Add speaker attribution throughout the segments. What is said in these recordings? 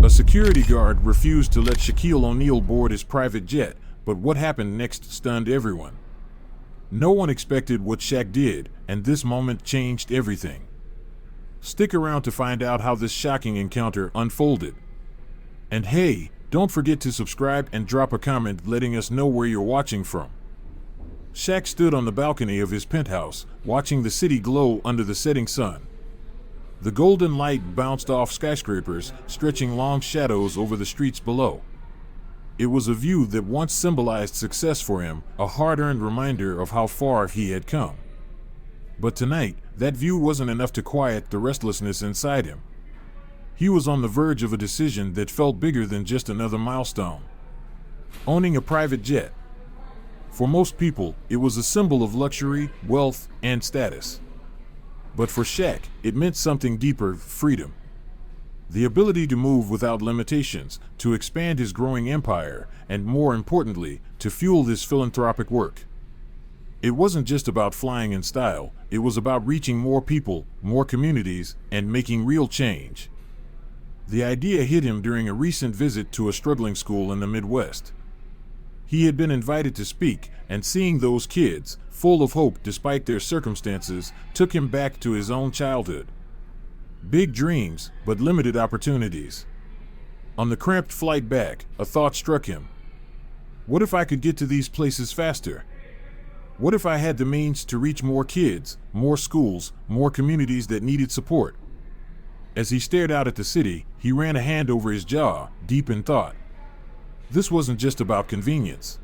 Speaker 1: A security guard refused to let Shaquille O'Neal board his private jet, but what happened next stunned everyone. No one expected what Shaq did, and this moment changed everything. Stick around to find out how this shocking encounter unfolded. And hey, don't forget to subscribe and drop a comment letting us know where you're watching from. Shaq stood on the balcony of his penthouse, watching the city glow under the setting sun. The golden light bounced off skyscrapers, stretching long shadows over the streets below. It was a view that once symbolized success for him, a hard-earned reminder of how far he had come. But tonight, that view wasn't enough to quiet the restlessness inside him. He was on the verge of a decision that felt bigger than just another milestone. Owning a private jet. For most people, it was a symbol of luxury, wealth, and status. But for Shaq, it meant something deeper: freedom. The ability to move without limitations, to expand his growing empire, and more importantly, to fuel this philanthropic work. It wasn't just about flying in style, it was about reaching more people, more communities, and making real change. The idea hit him during a recent visit to a struggling school in the Midwest. He had been invited to speak, and seeing those kids, full of hope despite their circumstances, took him back to his own childhood. Big dreams, but limited opportunities. On the cramped flight back, a thought struck him. What if I could get to these places faster? What if I had the means to reach more kids, more schools, more communities that needed support? As he stared out at the city, he ran a hand over his jaw, deep in thought. This wasn't just about convenience.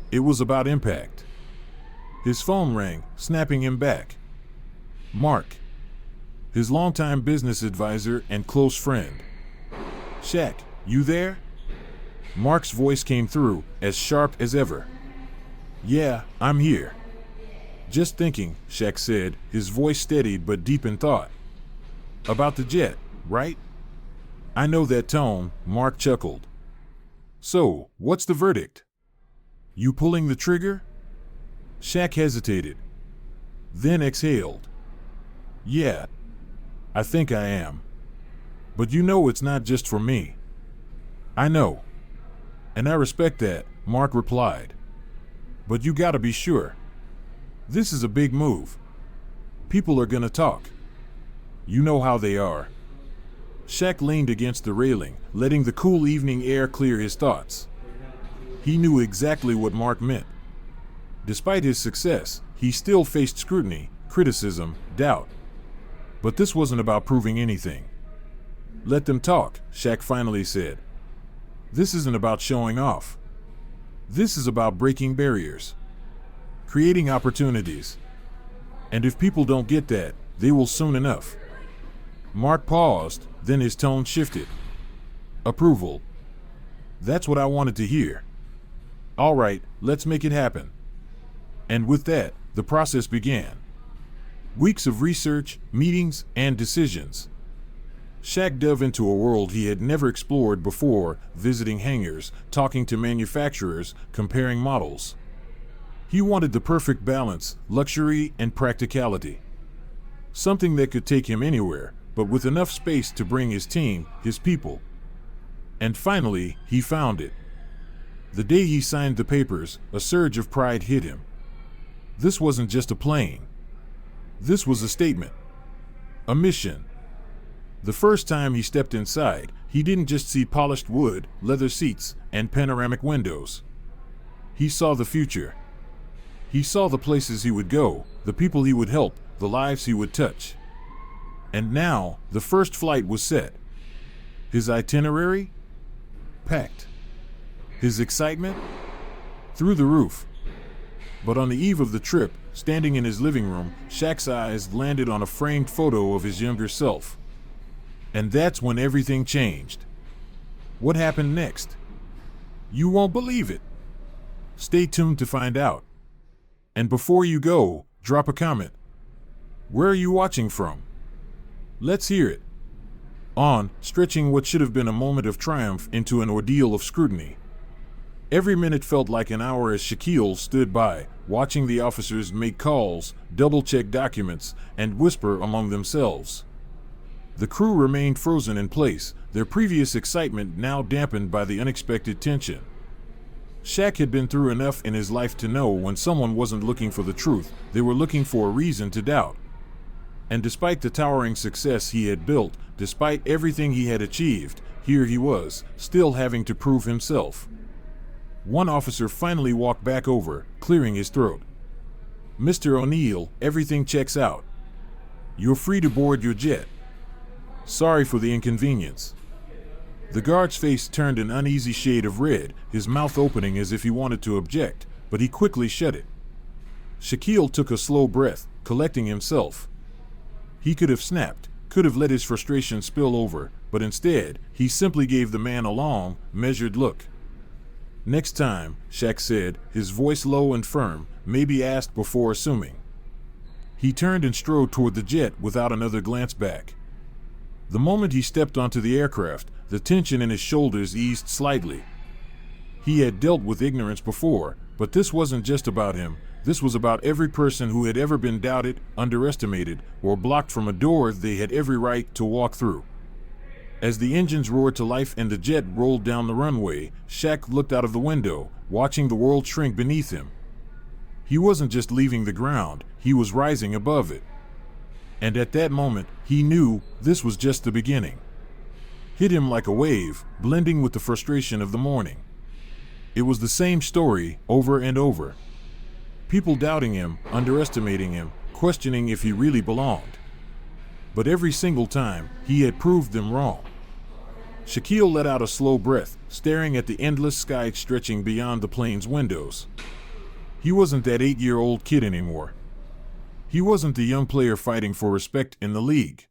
Speaker 1: It was about impact. His phone rang, snapping him back. Mark, his longtime business advisor and close friend. Shaq, you there? Mark's voice came through, as sharp as ever. Yeah, I'm here. Just thinking, Shaq said, his voice steadied but deep in thought. About the jet, right? I know that tone, Mark chuckled. So, what's the verdict? You pulling the trigger? Shaq hesitated, then exhaled. Yeah, I think I am. But you know it's not just for me. I know. And I respect that, Mark replied. But you gotta be sure. This is a big move. People are gonna talk. You know how they are. Shaq leaned against the railing, letting the cool evening air clear his thoughts. He knew exactly what Mark meant. Despite his success, he still faced scrutiny, criticism, doubt. But this wasn't about proving anything. Let them talk, Shaq finally said. This isn't about showing off. This is about breaking barriers, creating opportunities. And if people don't get that, they will soon enough. Mark paused, then his tone shifted. Approval. That's what I wanted to hear. All right, let's make it happen. And with that, the process began. Weeks of research, meetings, and decisions. Shaq dove into a world he had never explored before, visiting hangars, talking to manufacturers, comparing models. He wanted the perfect balance, luxury and practicality. Something that could take him anywhere, but with enough space to bring his team, his people. And finally, he found it. The day he signed the papers, a surge of pride hit him. This wasn't just a plane. This was a statement. A mission. The first time he stepped inside, he didn't just see polished wood, leather seats, and panoramic windows. He saw the future. He saw the places he would go, the people he would help, the lives he would touch. And now, the first flight was set. His itinerary? Packed. His excitement? Through the roof. But on the eve of the trip, standing in his living room, Shaq's eyes landed on a framed photo of his younger self. And that's when everything changed. What happened next? You won't believe it. Stay tuned to find out. And before you go, drop a comment. Where are you watching from? Let's hear it. On, stretching what should have been a moment of triumph into an ordeal of scrutiny. Every minute felt like an hour as Shaquille stood by, watching the officers make calls, double-check documents, and whisper among themselves. The crew remained frozen in place, their previous excitement now dampened by the unexpected tension. Shaq had been through enough in his life to know when someone wasn't looking for the truth, they were looking for a reason to doubt. And despite the towering success he had built, despite everything he had achieved, here he was, still having to prove himself. One officer finally walked back over, clearing his throat. "Mr. O'Neill, everything checks out. You're free to board your jet. Sorry for the inconvenience." The guard's face turned an uneasy shade of red, his mouth opening as if he wanted to object, but he quickly shut it. Shaquille took a slow breath, collecting himself. He could have snapped, could have let his frustration spill over, but instead, he simply gave the man a long, measured look. "Next time," Shaq said, his voice low and firm, maybe asked before assuming. He turned and strode toward the jet without another glance back. The moment he stepped onto the aircraft, the tension in his shoulders eased slightly. He had dealt with ignorance before, but this wasn't just about him. This was about every person who had ever been doubted, underestimated, or blocked from a door they had every right to walk through. As the engines roared to life and the jet rolled down the runway, Shaq looked out of the window, watching the world shrink beneath him. He wasn't just leaving the ground, he was rising above it. And at that moment, he knew this was just the beginning. Hit him like a wave, blending with the frustration of the morning. It was the same story, over and over. People doubting him, underestimating him, questioning if he really belonged. But every single time, he had proved them wrong. Shaquille let out a slow breath, staring at the endless sky stretching beyond the plane's windows. He wasn't that 8-year-old kid anymore. He wasn't the young player fighting for respect in the league.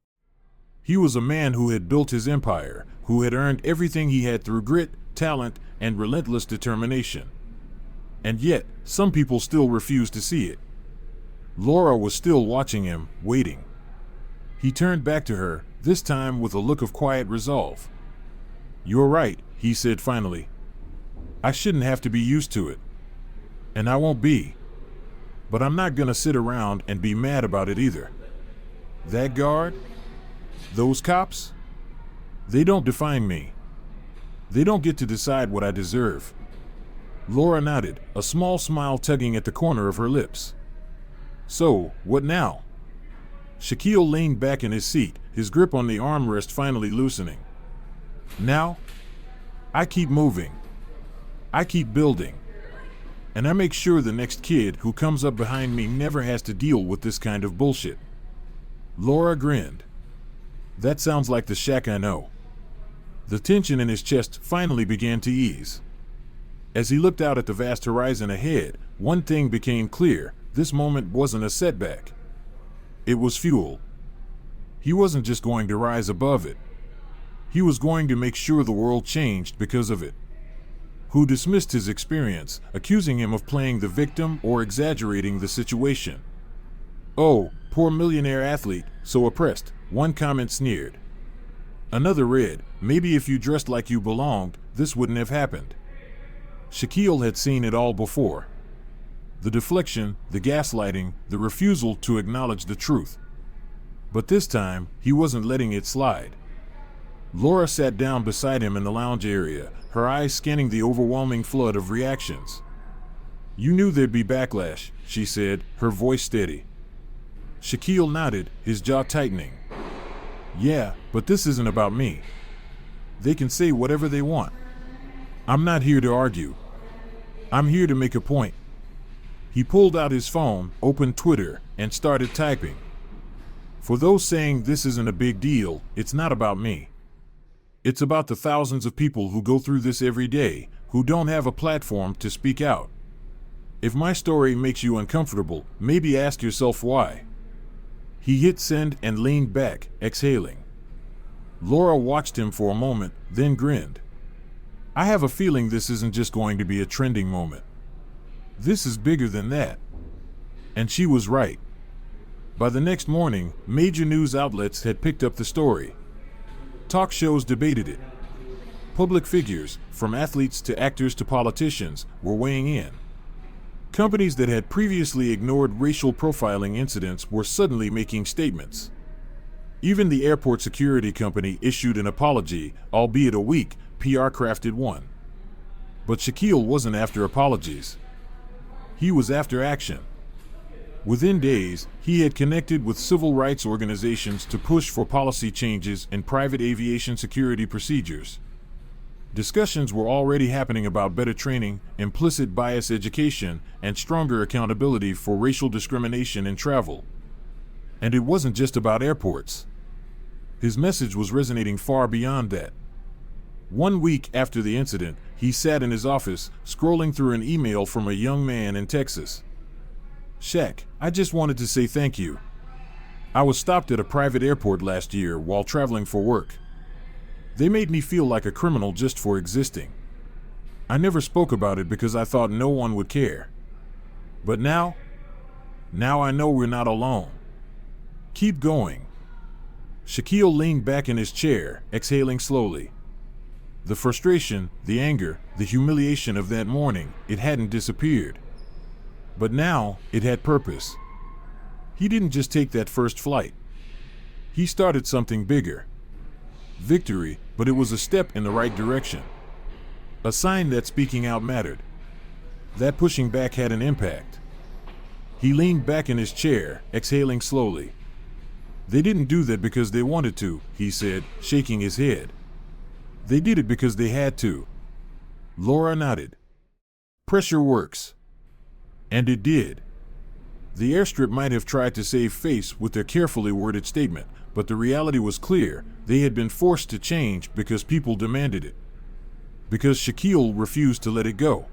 Speaker 1: He was a man who had built his empire, who had earned everything he had through grit, talent, and relentless determination. And yet, some people still refused to see it. Laura was still watching him, waiting. He turned back to her, this time with a look of quiet resolve. "You're right," he said finally. "I shouldn't have to be used to it. And I won't be. But I'm not gonna sit around and be mad about it either. That guard? Those cops? They don't define me. They don't get to decide what I deserve." Laura nodded, a small smile tugging at the corner of her lips. "So, what now?" Shaquille leaned back in his seat, his grip on the armrest finally loosening. "Now? I keep moving. I keep building. And I make sure the next kid who comes up behind me never has to deal with this kind of bullshit." Laura grinned. "That sounds like the Shaq I know." The tension in his chest finally began to ease. As he looked out at the vast horizon ahead, one thing became clear: this moment wasn't a setback. It was fuel. He wasn't just going to rise above it. He was going to make sure the world changed because of it. Who dismissed his experience, accusing him of playing the victim or exaggerating the situation. "Oh, poor millionaire athlete, so oppressed," one comment sneered. Another read, "Maybe if you dressed like you belonged, this wouldn't have happened." Shaquille had seen it all before. The deflection, the gaslighting, the refusal to acknowledge the truth. But this time, he wasn't letting it slide. Laura sat down beside him in the lounge area, her eyes scanning the overwhelming flood of reactions. "You knew there'd be backlash," she said, her voice steady. Shaquille nodded, his jaw tightening. "Yeah, but this isn't about me. They can say whatever they want. I'm not here to argue. I'm here to make a point." He pulled out his phone, opened Twitter, and started typing. "For those saying this isn't a big deal, it's not about me. It's about the thousands of people who go through this every day, who don't have a platform to speak out. If my story makes you uncomfortable, maybe ask yourself why." He hit send and leaned back, exhaling. Laura watched him for a moment, then grinned. "I have a feeling this isn't just going to be a trending moment. This is bigger than that." And she was right. By the next morning, major news outlets had picked up the story. Talk shows debated it. Public figures, from athletes to actors to politicians, were weighing in. Companies that had previously ignored racial profiling incidents were suddenly making statements. Even the airport security company issued an apology, albeit a weak, PR-crafted one. But Shaquille wasn't after apologies. He was after action. Within days, he had connected with civil rights organizations to push for policy changes in private aviation security procedures. Discussions were already happening about better training, implicit bias education, and stronger accountability for racial discrimination in travel. And it wasn't just about airports. His message was resonating far beyond that. 1 week after the incident, he sat in his office, scrolling through an email from a young man in Texas. "Shaq, I just wanted to say thank you. I was stopped at a private airport last year while traveling for work. They made me feel like a criminal just for existing. I never spoke about it because I thought no one would care. But now I know we're not alone. Keep going." Shaquille leaned back in his chair, exhaling slowly. The frustration, the anger, the humiliation of that morning, it hadn't disappeared. But now, it had purpose. He didn't just take that first flight. He started something bigger. Victory, but it was a step in the right direction. A sign that speaking out mattered. That pushing back had an impact. He leaned back in his chair, exhaling slowly. "They didn't do that because they wanted to," he said, shaking his head. "They did it because they had to." Laura nodded. "Pressure works." And it did. The airstrip might have tried to save face with their carefully worded statement, but the reality was clear. They had been forced to change because people demanded it. Because Shaquille refused to let it go.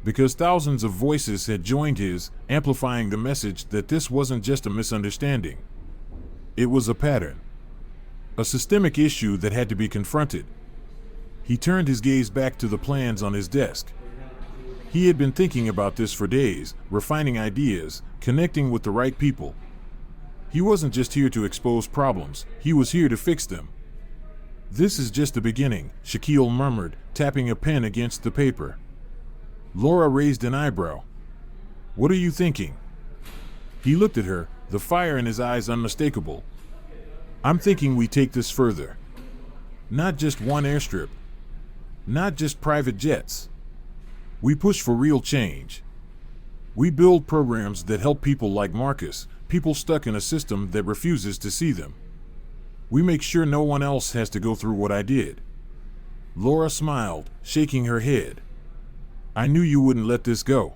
Speaker 1: Because thousands of voices had joined his, amplifying the message that this wasn't just a misunderstanding. It was a pattern. A systemic issue that had to be confronted. He turned his gaze back to the plans on his desk. He had been thinking about this for days, refining ideas, connecting with the right people. He wasn't just here to expose problems, he was here to fix them. "This is just the beginning," Shaquille murmured, tapping a pen against the paper. Laura raised an eyebrow. "What are you thinking?" He looked at her, the fire in his eyes unmistakable. "I'm thinking we take this further. Not just one airstrip. Not just private jets. We push for real change. We build programs that help people like Marcus, people stuck in a system that refuses to see them. We make sure no one else has to go through what I did." Laura smiled, shaking her head. "I knew you wouldn't let this go."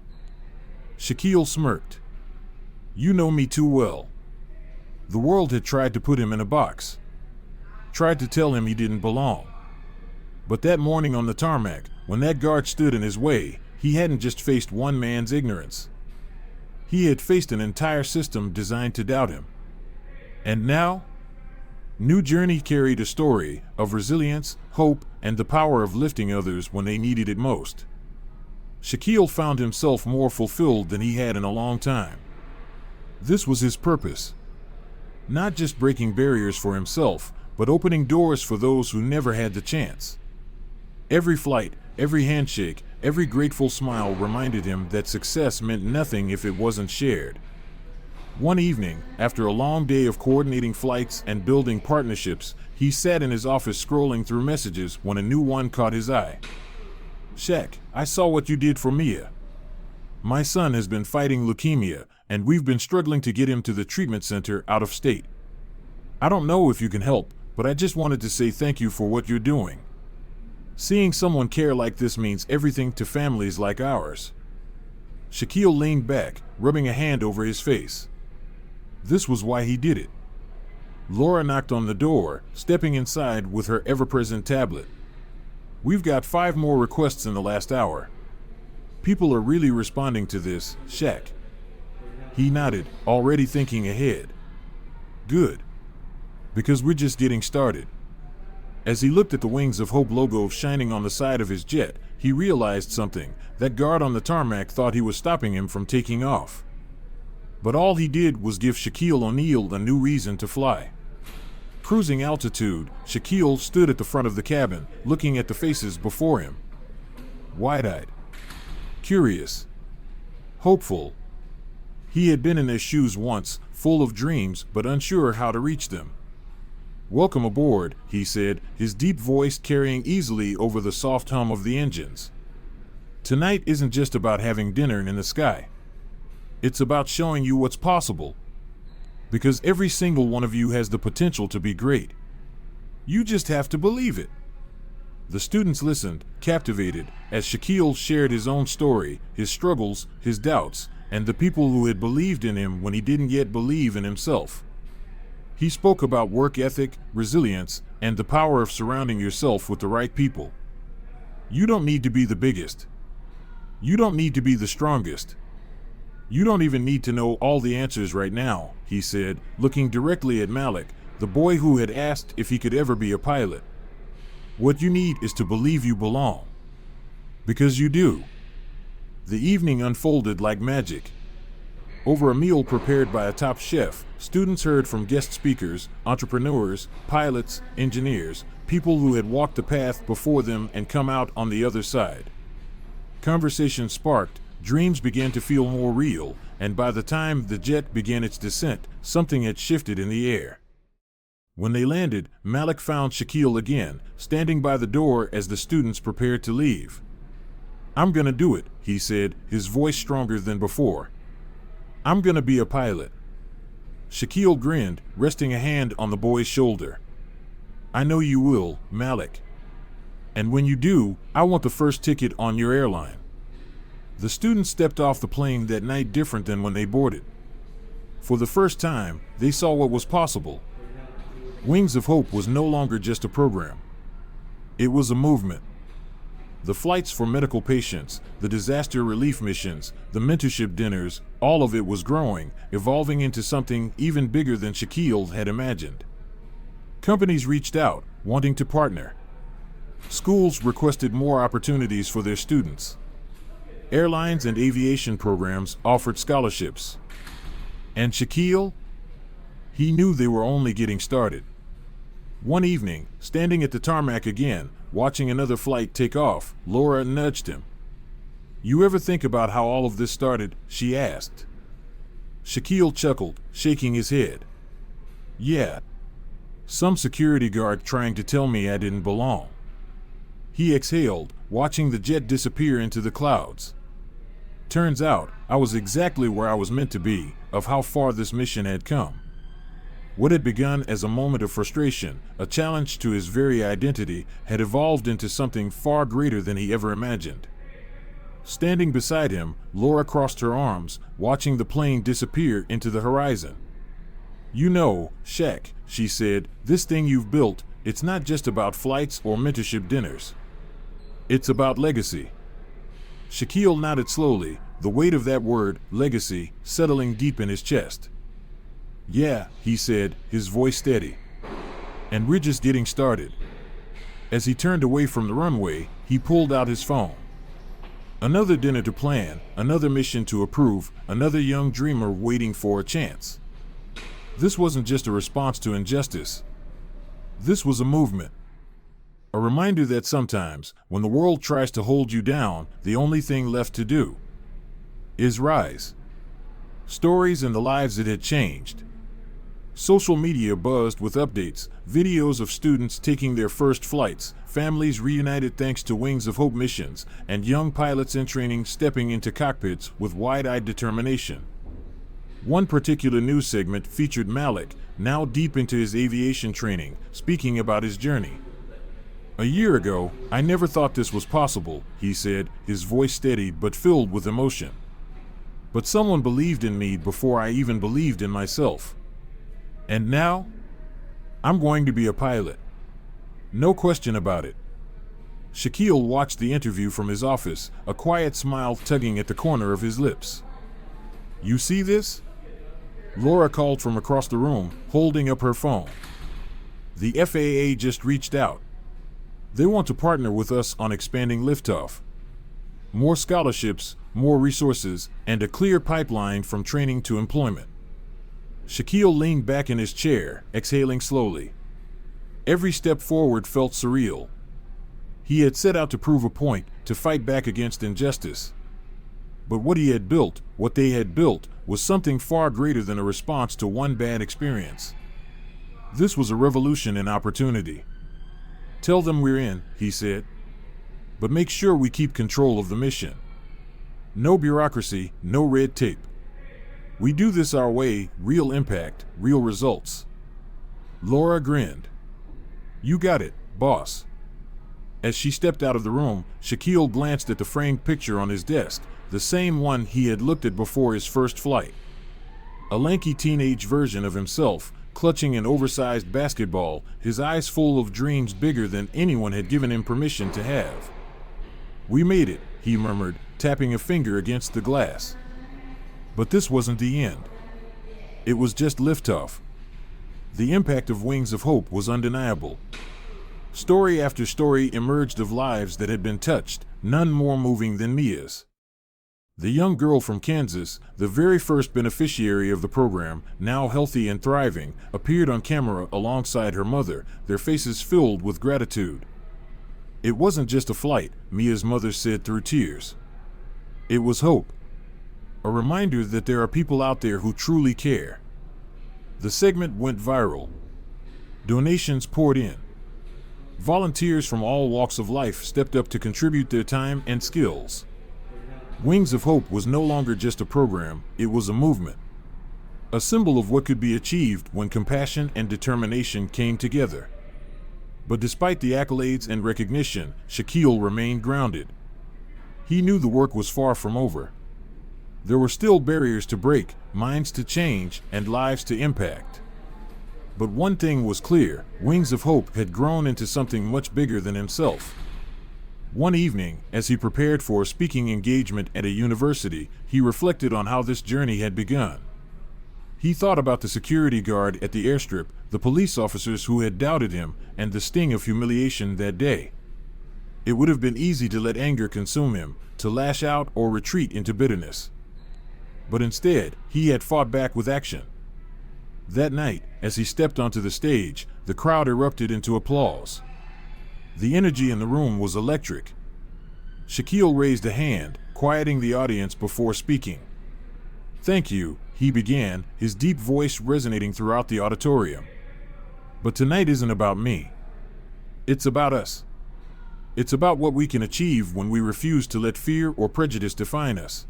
Speaker 1: Shaquille smirked. "You know me too well." The world had tried to put him in a box. Tried to tell him he didn't belong. But that morning on the tarmac, when that guard stood in his way, he hadn't just faced one man's ignorance. He had faced an entire system designed to doubt him. And now? New Journey carried a story of resilience, hope, and the power of lifting others when they needed it most. Shaquille found himself more fulfilled than he had in a long time. This was his purpose. Not just breaking barriers for himself, but opening doors for those who never had the chance. Every flight, every handshake, every grateful smile reminded him that success meant nothing if it wasn't shared. One evening, after a long day of coordinating flights and building partnerships, he sat in his office scrolling through messages when a new one caught his eye. "Shaq, I saw what you did for Mia. My son has been fighting leukemia, and we've been struggling to get him to the treatment center out of state. I don't know if you can help, but I just wanted to say thank you for what you're doing. Seeing someone care like this means everything to families like ours." Shaquille leaned back, rubbing a hand over his face. This was why he did it. Laura knocked on the door, stepping inside with her ever-present tablet. "We've got 5 more requests in the last hour. People are really responding to this, Shaq." He nodded, already thinking ahead. "Good. Because we're just getting started." As he looked at the Wings of Hope logo shining on the side of his jet, he realized something. That guard on the tarmac thought he was stopping him from taking off. But all he did was give Shaquille O'Neal a new reason to fly. Cruising altitude, Shaquille stood at the front of the cabin, looking at the faces before him. Wide-eyed. Curious. Hopeful. He had been in their shoes once, full of dreams but unsure how to reach them. "Welcome aboard," he said, his deep voice carrying easily over the soft hum of the engines. "Tonight isn't just about having dinner in the sky. It's about showing you what's possible. Because every single one of you has the potential to be great. You just have to believe it." The students listened, captivated, as Shaquille shared his own story, his struggles, his doubts, and the people who had believed in him when he didn't yet believe in himself. He spoke about work ethic, resilience, and the power of surrounding yourself with the right people. You don't need to be the biggest. You don't need to be the strongest. You don't even need to know all the answers right now, he said, looking directly at Malik, the boy who had asked if he could ever be a pilot. What you need is to believe you belong. Because you do. The evening unfolded like magic. Over a meal prepared by a top chef, students heard from guest speakers, entrepreneurs, pilots, engineers, people who had walked the path before them and come out on the other side. Conversation sparked, dreams began to feel more real, and by the time the jet began its descent, something had shifted in the air. When they landed, Malik found Shaquille again, standing by the door as the students prepared to leave. "I'm gonna do it," he said, his voice stronger than before. "I'm gonna be a pilot." Shaquille grinned, resting a hand on the boy's shoulder. "I know you will, Malik. And when you do, I want the first ticket on your airline." The students stepped off the plane that night different than when they boarded. For the first time, they saw what was possible. Wings of Hope was no longer just a program. It was a movement. The flights for medical patients, the disaster relief missions, the mentorship dinners, all of it was growing, evolving into something even bigger than Shaquille had imagined. Companies reached out, wanting to partner. Schools requested more opportunities for their students. Airlines and aviation programs offered scholarships. And Shaquille? He knew they were only getting started. One evening, standing at the tarmac again, watching another flight take off, Laura nudged him. "You ever think about how all of this started?" she asked. Shaquille chuckled, shaking his head. "Yeah. Some security guard trying to tell me I didn't belong." He exhaled, watching the jet disappear into the clouds. "Turns out, I was exactly where I was meant to be, of how far this mission had come." What had begun as a moment of frustration, a challenge to his very identity, had evolved into something far greater than he ever imagined. Standing beside him, Laura crossed her arms, watching the plane disappear into the horizon. "You know, Shaq," she said, "this thing you've built, it's not just about flights or mentorship dinners. It's about legacy." Shaquille nodded slowly, the weight of that word, legacy, settling deep in his chest. "Yeah," he said, his voice steady. "And we're just getting started." As he turned away from the runway, he pulled out his phone. Another dinner to plan, another mission to approve, another young dreamer waiting for a chance. This wasn't just a response to injustice. This was a movement. A reminder that sometimes, when the world tries to hold you down, the only thing left to do is rise. Stories and the lives it had changed. Social media buzzed with updates, videos of students taking their first flights, families reunited thanks to Wings of Hope missions, and young pilots in training stepping into cockpits with wide-eyed determination. One particular news segment featured Malik, now deep into his aviation training, speaking about his journey. "A year ago, I never thought this was possible," he said, his voice steady but filled with emotion. "But someone believed in me before I even believed in myself. And now, I'm going to be a pilot. No question about it." Shaquille watched the interview from his office, a quiet smile tugging at the corner of his lips. "You see this?" Laura called from across the room, holding up her phone. "The FAA just reached out. They want to partner with us on expanding liftoff. More scholarships, more resources, and a clear pipeline from training to employment." Shaquille leaned back in his chair, exhaling slowly. Every step forward felt surreal. He had set out to prove a point, to fight back against injustice. But what he had built, what they had built, was something far greater than a response to one bad experience. This was a revolution in opportunity. "Tell them we're in," he said. "But make sure we keep control of the mission. No bureaucracy, no red tape. We do this our way, real impact, real results." Laura grinned. "You got it, boss." As she stepped out of the room, Shaquille glanced at the framed picture on his desk, the same one he had looked at before his first flight. A lanky teenage version of himself, clutching an oversized basketball, his eyes full of dreams bigger than anyone had given him permission to have. "We made it," he murmured, tapping a finger against the glass. But this wasn't the end. It was just liftoff. The impact of Wings of Hope was undeniable. Story after story emerged of lives that had been touched, none more moving than Mia's. The young girl from Kansas, the very first beneficiary of the program, now healthy and thriving, appeared on camera alongside her mother, their faces filled with gratitude. "It wasn't just a flight," Mia's mother said through tears. "It was hope. A reminder that there are people out there who truly care." The segment went viral. Donations poured in. Volunteers from all walks of life stepped up to contribute their time and skills. Wings of Hope was no longer just a program, it was a movement. A symbol of what could be achieved when compassion and determination came together. But despite the accolades and recognition, Shaquille remained grounded. He knew the work was far from over. There were still barriers to break, minds to change, and lives to impact. But one thing was clear, Wings of Hope had grown into something much bigger than himself. One evening, as he prepared for a speaking engagement at a university, he reflected on how this journey had begun. He thought about the security guard at the airstrip, the police officers who had doubted him, and the sting of humiliation that day. It would have been easy to let anger consume him, to lash out or retreat into bitterness. But instead, he had fought back with action. That night, as he stepped onto the stage, the crowd erupted into applause. The energy in the room was electric. Shaquille raised a hand, quieting the audience before speaking. "Thank you," he began, his deep voice resonating throughout the auditorium. "But tonight isn't about me. It's about us. It's about what we can achieve when we refuse to let fear or prejudice define us."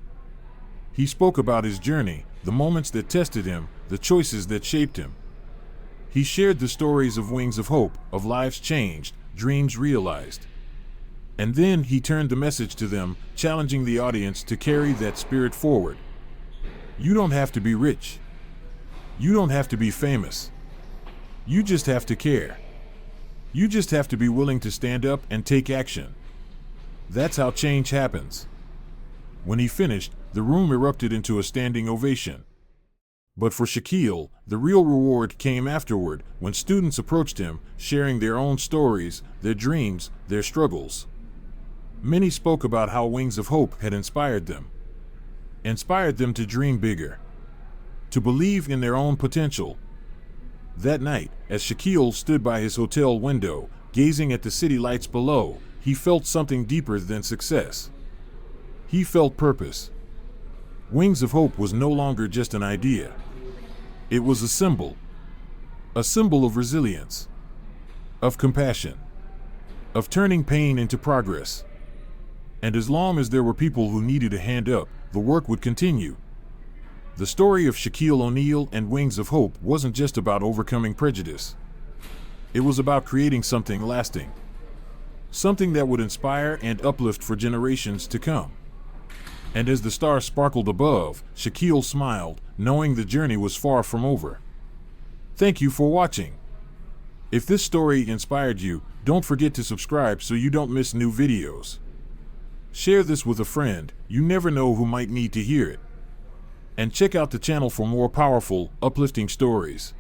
Speaker 1: He spoke about his journey, the moments that tested him, the choices that shaped him. He shared the stories of Wings of Hope, of lives changed, dreams realized. And then he turned the message to them, challenging the audience to carry that spirit forward. You don't have to be rich. You don't have to be famous. You just have to care. You just have to be willing to stand up and take action. That's how change happens. When he finished, the room erupted into a standing ovation. But for Shaquille, the real reward came afterward, when students approached him, sharing their own stories, their dreams, their struggles. Many spoke about how Wings of Hope had inspired them to dream bigger, to believe in their own potential. That night, as Shaquille stood by his hotel window, gazing at the city lights below, he felt something deeper than success. He felt purpose. Wings of Hope was no longer just an idea. It was a symbol of resilience, of compassion, of turning pain into progress. And as long as there were people who needed a hand up, the work would continue. The story of Shaquille O'Neal and Wings of Hope wasn't just about overcoming prejudice. It was about creating something lasting, something that would inspire and uplift for generations to come. And as the stars sparkled above, Shaquille smiled, knowing the journey was far from over. Thank you for watching. If this story inspired you, don't forget to subscribe so you don't miss new videos. Share this with a friend, you never know who might need to hear it. And check out the channel for more powerful, uplifting stories.